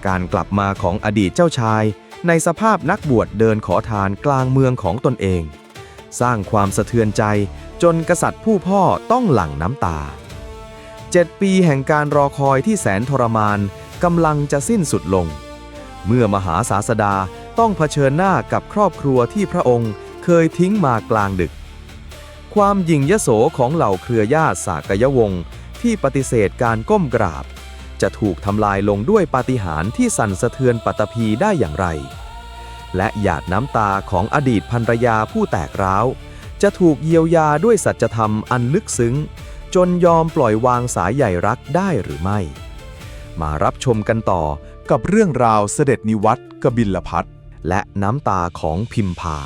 การกลับมาของอดีตเจ้าชายในสภาพนักบวชเดินขอทานกลางเมืองของตนเองสร้างความสะเทือนใจจนกษัตริย์ผู้พ่อต้องหลั่งน้ำตา7 ปีแห่งการรอคอยที่แสนทรมานกำลังจะสิ้นสุดลงเมื่อมหาศาสดาต้องเผชิญหน้ากับครอบครัวที่พระองค์เคยทิ้งมากลางดึกความหยิ่งยโสของเหล่าเครือญาติสากยวงศ์ที่ปฏิเสธการก้มกราบจะถูกทำลายลงด้วยปาฏิหาริย์ที่สั่นสะเทือนปัตตภีได้อย่างไรและหยาดน้ำตาของอดีตภรรยาผู้แตกร้าวจะถูกเยียวยาด้วยสัจธรรมอันลึกซึ้งจนยอมปล่อยวางสายใยรักได้หรือไม่มารับชมกันต่อกับเรื่องราวเสด็จนิวัตรกบิลพัสต์และน้ำตาของพิมพา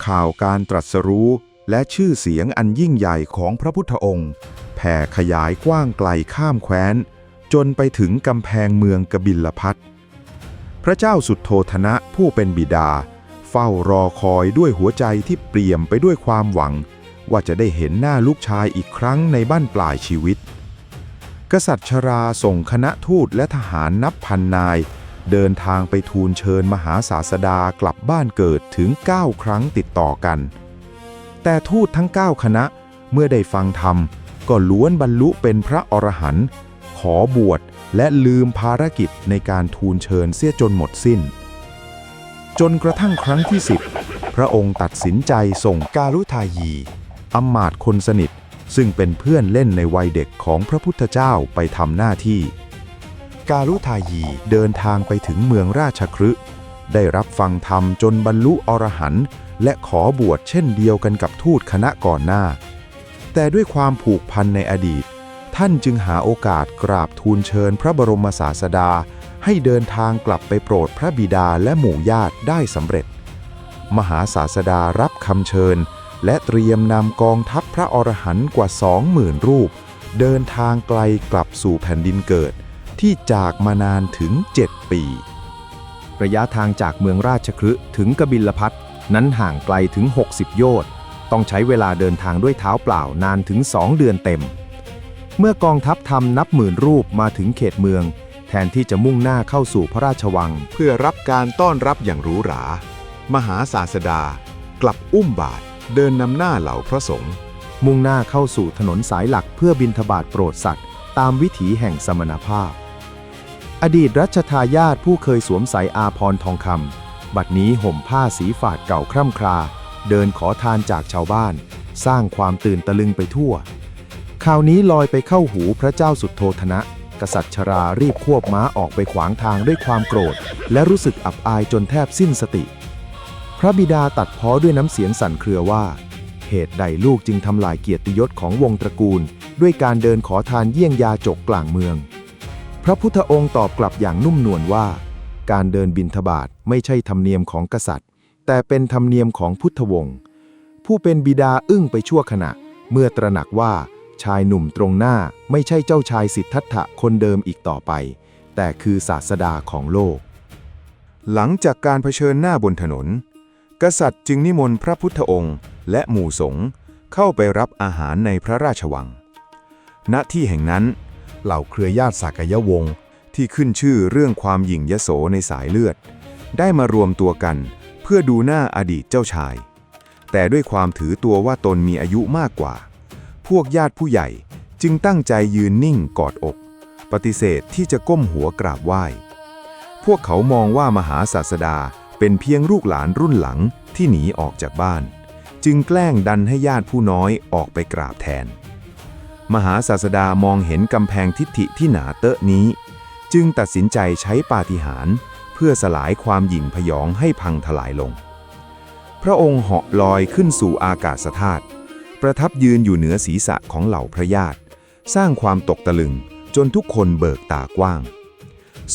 ข่าวการตรัสรู้และชื่อเสียงอันยิ่งใหญ่ของพระพุทธองค์แผ่ขยายกว้างไกลข้ามแคว้นจนไปถึงกำแพงเมืองกบิลพัสต์พระเจ้าสุทโธทนะผู้เป็นบิดาเฝ้ารอคอยด้วยหัวใจที่เปี่ยมไปด้วยความหวังว่าจะได้เห็นหน้าลูกชายอีกครั้งในบั้นปลายชีวิตกษัตริย์ชราส่งคณะทูตและทหารนับพันนายเดินทางไปทูลเชิญมหาศาสดากลับบ้านเกิดถึง9 ครั้งติดต่อกันแต่ทูตทั้ง9 คณะเมื่อได้ฟังธรรมก็ล้วนบรรลุเป็นพระอรหันต์ขอบวชและลืมภารกิจในการทูลเชิญเสียจนหมดสิ้นจนกระทั่งครั้งที่10พระองค์ตัดสินใจส่งกาลุทายีอำมาตย์คนสนิทซึ่งเป็นเพื่อนเล่นในวัยเด็กของพระพุทธเจ้าไปทำหน้าที่กาลุทายีเดินทางไปถึงเมืองราชคฤห์ได้รับฟังธรรมจนบรรลุอรหันต์และขอบวชเช่นเดียวกันกับทูตคณะก่อนหน้าแต่ด้วยความผูกพันในอดีตท่านจึงหาโอกาสกราบทูลเชิญพระบรมศาสดาให้เดินทางกลับไปโปรดพระบิดาและหมู่ญาติได้สำเร็จมหาศาสดารับคำเชิญและเตรียมนำกองทัพพระอรหันต์กว่า 20,000 รูปเดินทางไกลกลับสู่แผ่นดินเกิดที่จากมานานถึง7 ปีระยะทางจากเมืองราชคฤห์ถึงกบิลพัสต์นั้นห่างไกลถึง60 โยชน์ต้องใช้เวลาเดินทางด้วยเท้าเปล่านานถึง2 เดือนเต็มเมื่อกองทัพธรรมนับหมื่นรูปมาถึงเขตเมืองแทนที่จะมุ่งหน้าเข้าสู่พระราชวังเพื่อรับการต้อนรับอย่างหรูหรามหาศาสดากลับอุ้มบาตรเดินนำหน้าเหล่าพระสงฆ์มุ่งหน้าเข้าสู่ถนนสายหลักเพื่อบิณฑบาตโปรดสัตว์ตามวิถีแห่งสมณภาพอดีตรัชทายาทผู้เคยสวมใส่อาภรณ์ทองคำบัดนี้ห่มผ้าสีฝาดเก่าคร่ำคราเดินขอทานจากชาวบ้านสร้างความตื่นตะลึงไปทั่วข่าวนี้ลอยไปเข้าหูพระเจ้าสุทโธทนะกษัตริย์ชรารีบควบม้าออกไปขวางทางด้วยความโกรธและรู้สึกอับอายจนแทบสิ้นสติพระบิดาตัดพ้อด้วยน้ำเสียงสั่นเครือว่าเหตุใดลูกจึงทำลายเกียรติยศของวงตระกูลด้วยการเดินขอทานเยี่ยงยาจกกลางเมืองพระพุทธองค์ตอบกลับอย่างนุ่มนวลว่าการเดินบิณฑบาตไม่ใช่ธรรมเนียมของกษัตริย์แต่เป็นธรรมเนียมของพุทธวงศ์ผู้เป็นบิดาอึ้งไปชั่วขณะเมื่อตระหนักว่าชายหนุ่มตรงหน้าไม่ใช่เจ้าชายสิทธัตถะคนเดิมอีกต่อไปแต่คือศาสดาของโลกหลังจากการเผชิญหน้าบนถนนกษัตริย์จึงนิมนต์พระพุทธองค์และหมู่สงฆ์เข้าไปรับอาหารในพระราชวังณที่แห่งนั้นเหล่าเครือญาติสากยวงศ์ที่ขึ้นชื่อเรื่องความหยิ่งยโสในสายเลือดได้มารวมตัวกันเพื่อดูหน้าอดีตเจ้าชายแต่ด้วยความถือตัวว่าตนมีอายุมากกว่าพวกญาติผู้ใหญ่จึงตั้งใจยืนนิ่งกอดอกปฏิเสธที่จะก้มหัวกราบไหว้พวกเขามองว่ามหาศาสดาเป็นเพียงลูกหลานรุ่นหลังที่หนีออกจากบ้านจึงแกล้งดันให้ญาติผู้น้อยออกไปกราบแทนมหาศาสดามองเห็นกำแพงทิฐิที่หนาเตอะนี้จึงตัดสินใจใช้ปาฏิหาริย์เพื่อสลายความหยิ่งพยองให้พังทลายลงพระองค์เหาะลอยขึ้นสู่อากาศธาตุประทับยืนอยู่เหนือศีรษะของเหล่าพระญาติสร้างความตกตะลึงจนทุกคนเบิกตากว้าง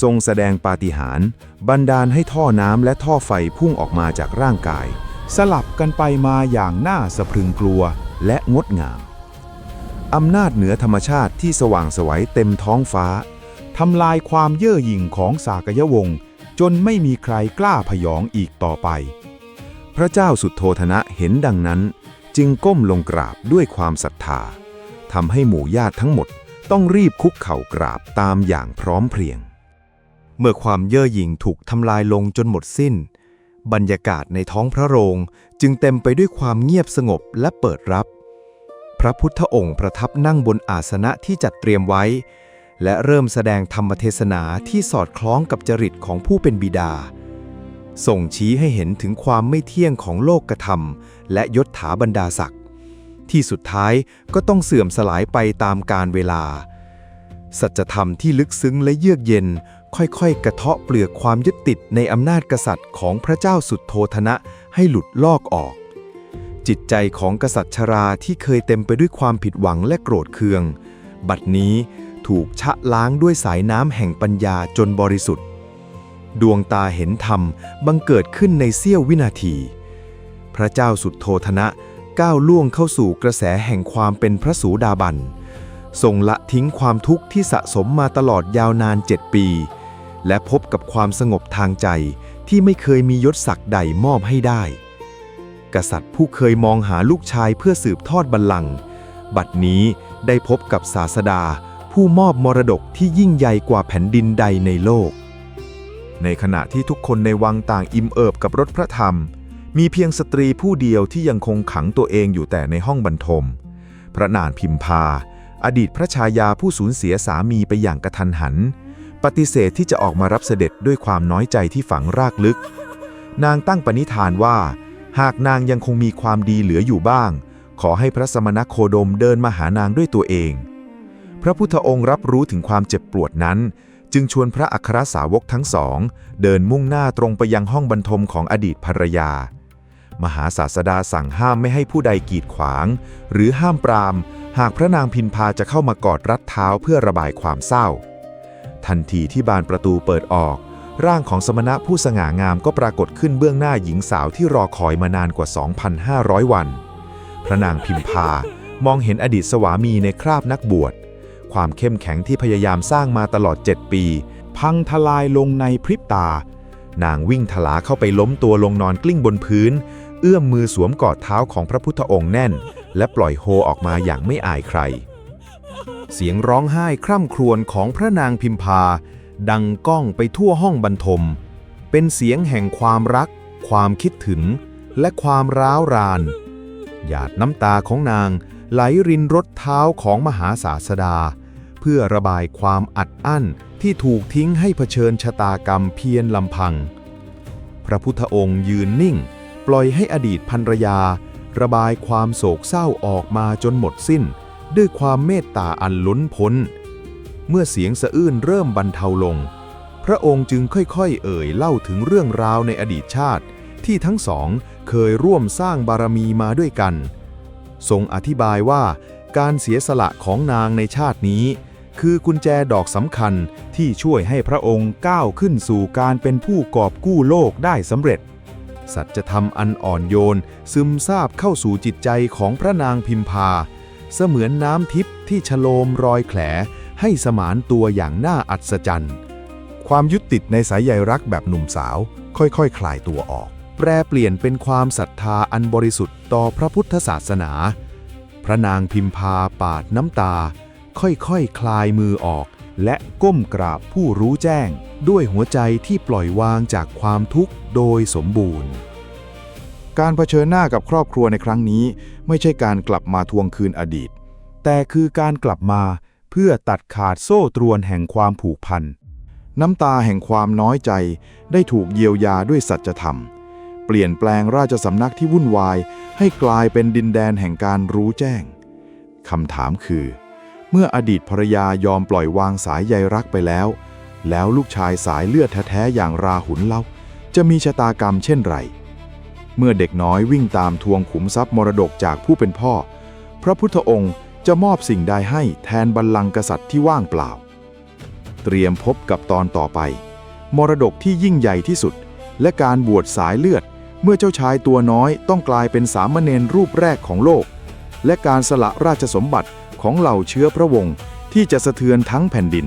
ทรงแสดงปาฏิหาริย์บันดาลให้ท่อน้ำและท่อไฟพุ่งออกมาจากร่างกายสลับกันไปมาอย่างน่าสะพรึงกลัวและงดงามอำนาจเหนือธรรมชาติที่สว่างไสวเต็มท้องฟ้าทำลายความเย่อหยิ่งของสากยวงศ์จนไม่มีใครกล้าพยองอีกต่อไปพระเจ้าสุทโธทนะเห็นดังนั้นจึงก้มลงกราบด้วยความศรัทธาทำให้หมู่ญาติทั้งหมดต้องรีบคุกเข่ากราบตามอย่างพร้อมเพรียง เมื่อความเย่อหยิ่งถูกทำลายลงจนหมดสิ้นบรรยากาศในท้องพระโรงจึงเต็มไปด้วยความเงียบสงบและเปิดรับพระพุทธองค์ประทับนั่งบนอาสนะที่จัดเตรียมไว้และเริ่มแสดงธรรมเทศนาที่สอดคล้องกับจริตของผู้เป็นบิดาส่งชี้ให้เห็นถึงความไม่เที่ยงของโลกธรรมและยศถาบรรดาศักดิ์ที่สุดท้ายก็ต้องเสื่อมสลายไปตามกาลเวลาสัจธรรมที่ลึกซึ้งและเยือกเย็นค่อยๆกระเทาะเปลือกความยึดติดในอำนาจกษัตริย์ของพระเจ้าสุดโททนะให้หลุดลอกออกจิตใจของกษัตริย์ชราที่เคยเต็มไปด้วยความผิดหวังและโกรธเคืองบัดนี้ถูกชะล้างด้วยสายน้ำแห่งปัญญาจนบริสุทธิ์ดวงตาเห็นธรรมบังเกิดขึ้นในเสี้ยววินาทีพระเจ้าสุดโททนะก้าวล่วงเข้าสู่กระแสแห่งความเป็นพระสูดาบันทรงละทิ้งความทุกข์ที่สะสมมาตลอดยาวนาน7 ปีและพบกับความสงบทางใจที่ไม่เคยมียศศักดิ์ใดมอบให้ได้กษัตริย์ผู้เคยมองหาลูกชายเพื่อสืบทอดบัลลังก์บัดนี้ได้พบกับศาสดาผู้มอบมรดกที่ยิ่งใหญ่กว่าแผ่นดินใดในโลกในขณะที่ทุกคนในวังต่างอิ่มเอิบกับรสพระธรรมมีเพียงสตรีผู้เดียวที่ยังคงขังตัวเองอยู่แต่ในห้องบรรทมพระนางพิมพาอดีตพระชายาผู้สูญเสียสามีไปอย่างกระทันหันปฏิเสธที่จะออกมารับเสด็จด้วยความน้อยใจที่ฝังรากลึกนางตั้งปณิธานว่าหากนางยังคงมีความดีเหลืออยู่บ้างขอให้พระสมณโคดมเดินมาหานางด้วยตัวเองพระพุทธองค์รับรู้ถึงความเจ็บปวดนั้นจึงชวนพระอัครสาวกทั้งสองเดินมุ่งหน้าตรงไปยังห้องบรรทมของอดีตภรรยามหาศาสดาสั่งห้ามไม่ให้ผู้ใดกีดขวางหรือห้ามปรามหากพระนางพิมพาจะเข้ามากอดรัดเท้าเพื่อระบายความเศร้าทันทีที่บานประตูเปิดออกร่างของสมณะผู้สง่างามก็ปรากฏขึ้นเบื้องหน้าหญิงสาวที่รอคอยมานานกว่า 2,500 วันพระนางพิมพามองเห็นอดีตสวามีในคราบนักบวชความเข้มแข็งที่พยายามสร้างมาตลอด7 ปีพังทลายลงในพริบตานางวิ่งทลาเข้าไปล้มตัวลงนอนกลิ้งบนพื้นเอื้อมมือสวมกอดเท้าของพระพุทธองค์แน่นและปล่อยโฮออกมาอย่างไม่อายใครเสียงร้องไห้คร่ำครวญของพระนางพิมพาดังก้องไปทั่วห้องบรรทมเป็นเสียงแห่งความรักความคิดถึงและความร้าวรานหยาดน้ำตาของนางไหลรินรดเท้าของมหาศาสดาเพื่อระบายความอัดอั้นที่ถูกทิ้งให้เผชิญชะตากรรมเพียงลำพังพระพุทธองค์ยืนนิ่งปล่อยให้อดีตภรรยาระบายความโศกเศร้าออกมาจนหมดสิ้นด้วยความเมตตาอันล้นพ้นเมื่อเสียงสะอื้นเริ่มบรรเทาลงพระองค์จึงค่อยๆเอ่ยเล่าถึงเรื่องราวในอดีตชาติที่ทั้งสองเคยร่วมสร้างบารมีมาด้วยกันทรงอธิบายว่าการเสียสละของนางในชาตินี้คือกุญแจดอกสำคัญที่ช่วยให้พระองค์ก้าวขึ้นสู่การเป็นผู้กอบกู้โลกได้สำเร็จสัจธรรมอันอ่อนโยนซึมซาบเข้าสู่จิตใจของพระนางพิมพาเสมือนน้ำทิพย์ที่ฉโลมรอยแผลให้สมานตัวอย่างน่าอัศจรรย์ความยึดติดในสายใยรักแบบหนุ่มสาวค่อยๆ คลายตัวออกแปรเปลี่ยนเป็นความศรัทธาอันบริสุทธิ์ต่อพระพุทธศาสนาพระนางพิมพาปาดน้ำตาค่อยๆ คลายมือออกและก้มกราบผู้รู้แจ้งด้วยหัวใจที่ปล่อยวางจากความทุกข์โดยสมบูรณ์การเผชิญหน้ากับครอบครัวในครั้งนี้ไม่ใช่การกลับมาทวงคืนอดีตแต่คือการกลับมาเพื่อตัดขาดโซ่ตรวนแห่งความผูกพันน้ำตาแห่งความน้อยใจได้ถูกเยียวยาด้วยสัจธรรมเปลี่ยนแปลงราชสำนักที่วุ่นวายให้กลายเป็นดินแดนแห่งการรู้แจ้งคำถามคือเมื่ออดีตภรรยายอมปล่อยวางสายใยรักไปแล้วลูกชายสายเลือดแท้ๆอย่างราหุลเล่าจะมีชะตากรรมเช่นไรเมื่อเด็กน้อยวิ่งตามทวงขุมทรัพย์มรดกจากผู้เป็นพ่อพระพุทธองค์จะมอบสิ่งใดให้แทนบัลลังก์กษัตริย์ที่ว่างเปล่าเตรียมพบกับตอนต่อไปมรดกที่ยิ่งใหญ่ที่สุดและการบวชสายเลือดเมื่อเจ้าชายตัวน้อยต้องกลายเป็นสามเณรรูปแรกของโลกและการสละราชสมบัติของเหล่าเชื้อพระวงศ์ที่จะสะเทือนทั้งแผ่นดิน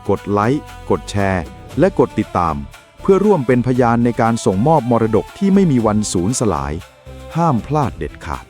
กดไลค์กดแชร์และกดติดตามเพื่อร่วมเป็นพยานในการส่งมอบมรดกที่ไม่มีวันสูญสลายห้ามพลาดเด็ดขาด